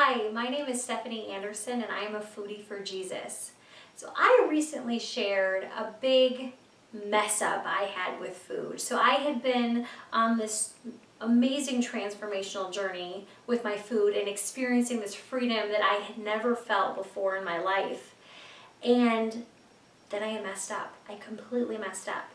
Hi, my name is Stephanie Anderson and I am a foodie for Jesus. So I recently shared a big mess up I had with food. So I had been on this amazing transformational journey with my food and experiencing this freedom that I had never felt before in my life. And then I messed up. I completely messed up.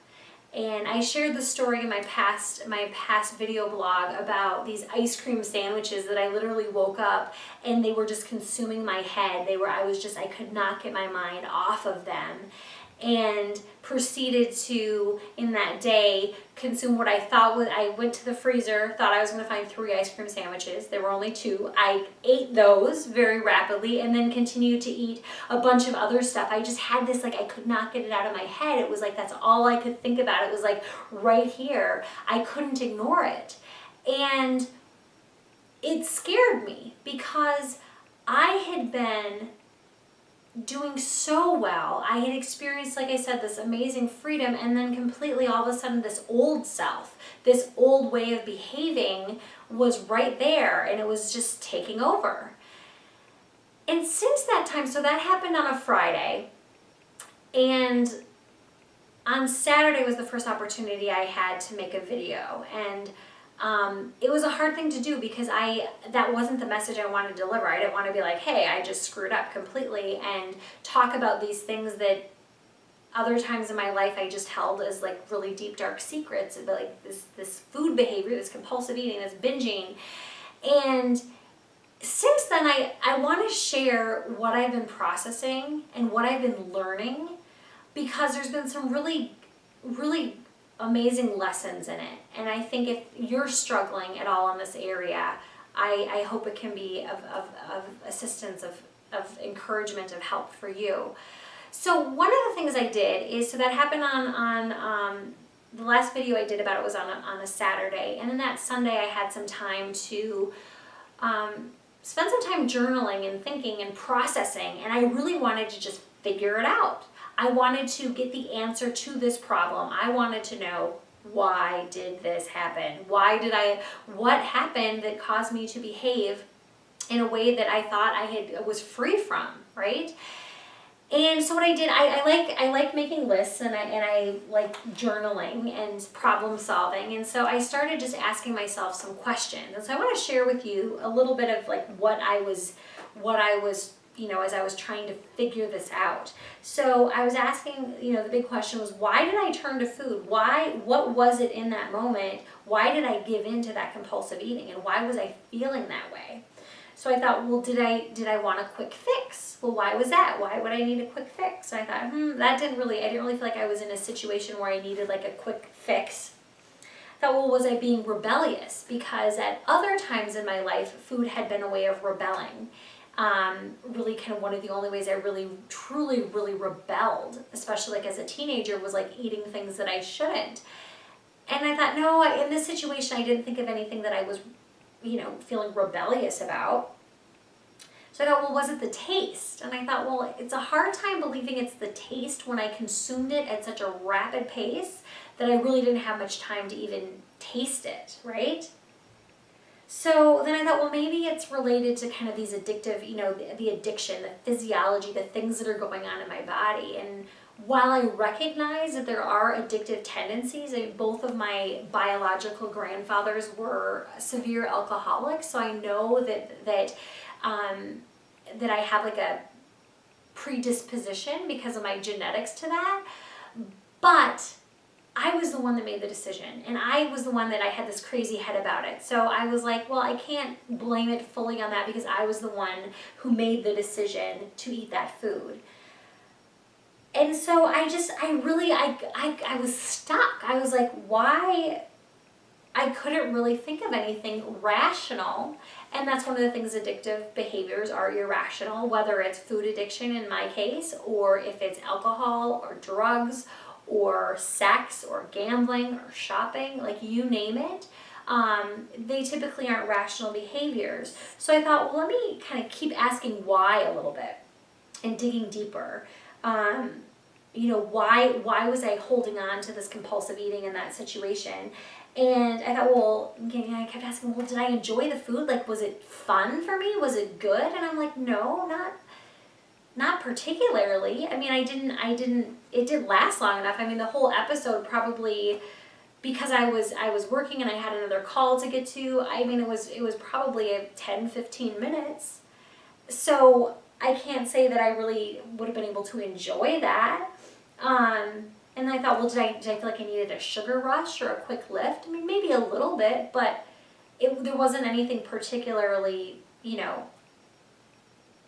And I shared the story in my past video blog about these ice cream sandwiches that I literally woke up and they were just consuming my head. I could not get my mind off of them, and proceeded to, in that day, consume what I thought was, I went to the freezer, thought I was going to find 3 ice cream sandwiches. There were only 2. I ate those very rapidly and then continued to eat a bunch of other stuff. I just had this, I could not get it out of my head. It was like that's all I could think about. It was like right here. I couldn't ignore it. And it scared me because I had been doing so well. I had experienced, like I said, this amazing freedom, and then completely all of a sudden this old self, this old way of behaving was right there, and it was just taking over. And since that time, so that happened on a Friday, and on Saturday was the first opportunity I had to make a video, and it was a hard thing to do because that wasn't the message I wanted to deliver. I didn't want to be like, hey, I just screwed up completely, and talk about these things that other times in my life I just held as like really deep, dark secrets about like this food behavior, this compulsive eating, this binging. And since then, I want to share what I've been processing and what I've been learning, because there's been some really, really amazing lessons in it. And I think if you're struggling at all in this area, I hope it can be of assistance, of encouragement, of help for you. So one of the things I did is, so that happened on the last video I did about it was on a Saturday, and then that Sunday I had some time to spend some time journaling and thinking and processing, and I really wanted to just figure it out. I wanted to get the answer to this problem. I wanted to know, why did this happen? What happened that caused me to behave in a way that I thought I was free from, right? And so what I did, I like making lists, and I like journaling and problem solving. And so I started just asking myself some questions. And so I want to share with you a little bit of like what I was as I was trying to figure this out. So I was asking, the big question was, why did I turn to food? What was it in that moment? Why did I give in to that compulsive eating? And why was I feeling that way? So I thought, well, did I want a quick fix? Well, why was that? Why would I need a quick fix? So I thought, I didn't really feel like I was in a situation where I needed like a quick fix. I thought, well, was I being rebellious? Because at other times in my life, food had been a way of rebelling. Really kind of one of the only ways I really, truly, really rebelled, especially like as a teenager, was like eating things that I shouldn't. And I thought, no, in this situation, I didn't think of anything that I was, feeling rebellious about. So I thought, well, was it the taste? And I thought, well, it's a hard time believing it's the taste when I consumed it at such a rapid pace that I really didn't have much time to even taste it, right? So then I thought, well, maybe it's related to kind of these addictive, the addiction, the physiology, the things that are going on in my body. And while I recognize that there are addictive tendencies, both of my biological grandfathers were severe alcoholics, so I know that I have like a predisposition because of my genetics to that. But I was the one that made the decision, and I was the one that I had this crazy head about it. So I was like, well, I can't blame it fully on that because I was the one who made the decision to eat that food. And so I was stuck. I was like, why? I couldn't really think of anything rational. And that's one of the things, addictive behaviors are irrational, whether it's food addiction in my case, or if it's alcohol or drugs or sex or gambling or shopping, like you name it. They typically aren't rational behaviors. So I thought, well, let me kind of keep asking why a little bit and digging deeper. Why was I holding on to this compulsive eating in that situation? And I thought, well, I kept asking, well, did I enjoy the food? Like, was it fun for me? Was it good? And I'm like, no, not particularly. I mean, it didn't last long enough. I mean, the whole episode probably, because I was working and I had another call to get to, I mean, it was probably 10-15 minutes. So I can't say that I really would have been able to enjoy that. And I thought, well, did I feel like I needed a sugar rush or a quick lift? I mean, maybe a little bit, but there wasn't anything particularly,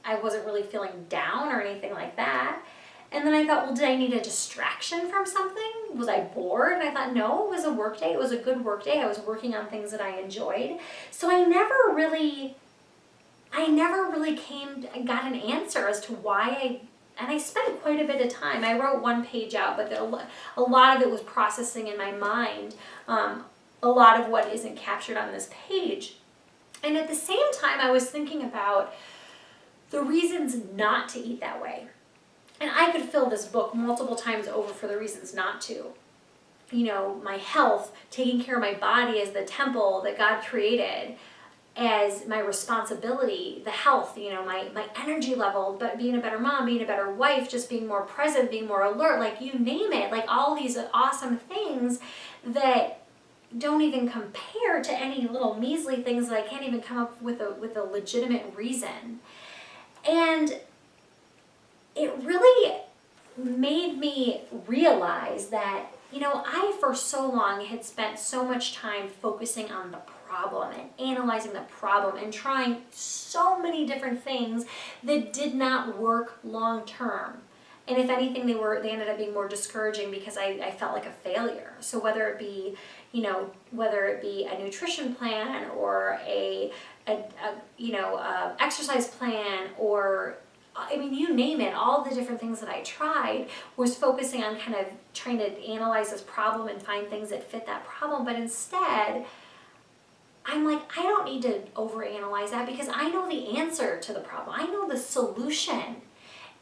I wasn't really feeling down or anything like that. And then I thought, well, did I need a distraction from something? Was I bored? And I thought, no, it was a work day. It was a good work day. I was working on things that I enjoyed. So I never really got an answer as to why and I spent quite a bit of time. I wrote one page out, but a lot of it was processing in my mind, a lot of what isn't captured on this page. And at the same time, I was thinking about the reasons not to eat that way. And I could fill this book multiple times over for the reasons not to. My health, taking care of my body as the temple that God created, as my responsibility, the health, my energy level, but being a better mom, being a better wife, just being more present, being more alert, like you name it, like all these awesome things that don't even compare to any little measly things that I can't even come up with a legitimate reason. And it really made me realize that, I for so long had spent so much time focusing on the problem and analyzing the problem and trying so many different things that did not work long term. And if anything, they ended up being more discouraging because I felt like a failure. So whether it be a nutrition plan or a exercise plan, or you name it, all the different things that I tried was focusing on kind of trying to analyze this problem and find things that fit that problem. But instead, I'm like, I don't need to overanalyze that because I know the answer to the problem. I know the solution,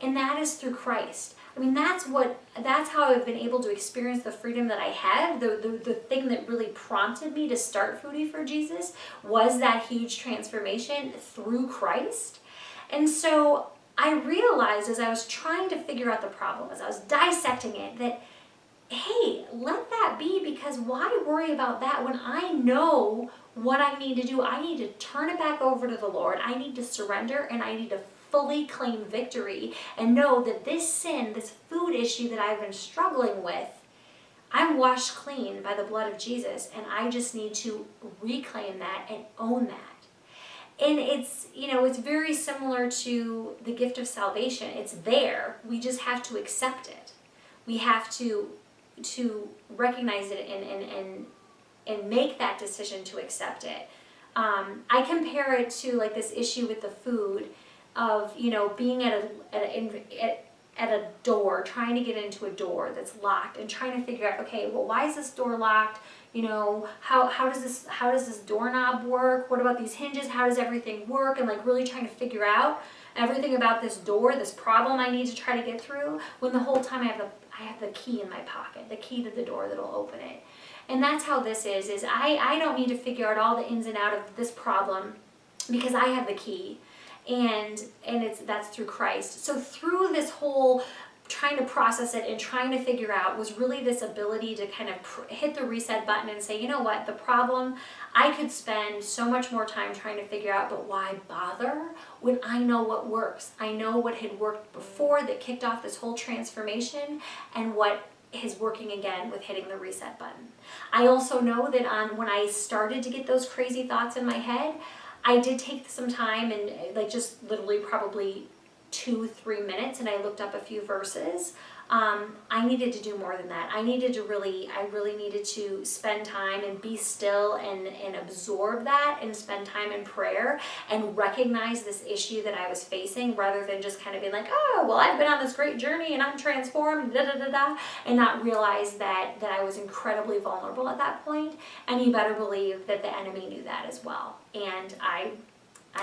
and that is through Christ. That's how I've been able to experience the freedom that I have. The thing that really prompted me to start Foodie for Jesus was that huge transformation through Christ. And so I realized as I was trying to figure out the problem, as I was dissecting it, that, hey, let that be, because why worry about that when I know what I need to do? I need to turn it back over to the Lord. I need to surrender, and I need to fully claim victory and know that this sin, this food issue that I've been struggling with, I'm washed clean by the blood of Jesus, and I just need to reclaim that and own that. And it's very similar to the gift of salvation. It's there. We just have to accept it. We have to recognize it and make that decision to accept it. I compare it to like this issue with the food of being at a door, trying to get into a door that's locked, and trying to figure out, okay, well, why is this door locked? How does this doorknob work? What about these hinges? How does everything work? And like really trying to figure out everything about this door, this problem I need to try to get through, when the whole time I have the key in my pocket, the key to the door that'll open it. And that's how this is I don't need to figure out all the ins and outs of this problem because I have the key. And that's through Christ. So through this whole trying to process it and trying to figure out was really this ability to kind of hit the reset button and say, you know what, the problem, I could spend so much more time trying to figure out, but why bother when I know what works? I know what had worked before that kicked off this whole transformation, and what is working again with hitting the reset button. I also know that when I started to get those crazy thoughts in my head, I did take some time and like just literally probably 2-3 minutes, and I looked up a few verses. I needed to do more than that. I really needed to spend time and be still and absorb that and spend time in prayer and recognize this issue that I was facing, rather than just kind of being like, oh, well, I've been on this great journey and I'm transformed, and not realize that I was incredibly vulnerable at that point. And you better believe that the enemy knew that as well. And I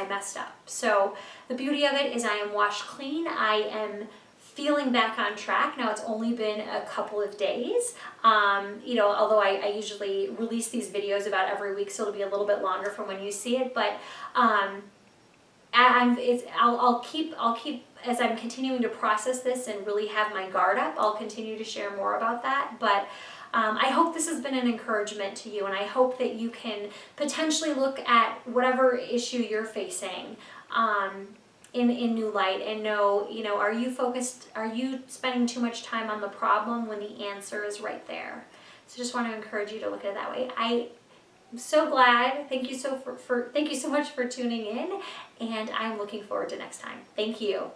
messed up. So the beauty of it is I am washed clean. I am feeling back on track. Now it's only been a couple of days, you know, although I usually release these videos about every week, so it'll be a little bit longer from when you see it, but I'll keep, as I'm continuing to process this and really have my guard up, I'll continue to share more about that. But I hope this has been an encouragement to you, and I hope that you can potentially look at whatever issue you're facing in new light and know, you know, are you spending too much time on the problem when the answer is right there? So just want to encourage you to look at it that way. I'm so glad. Thank you so much for tuning in, and I'm looking forward to next time. Thank you.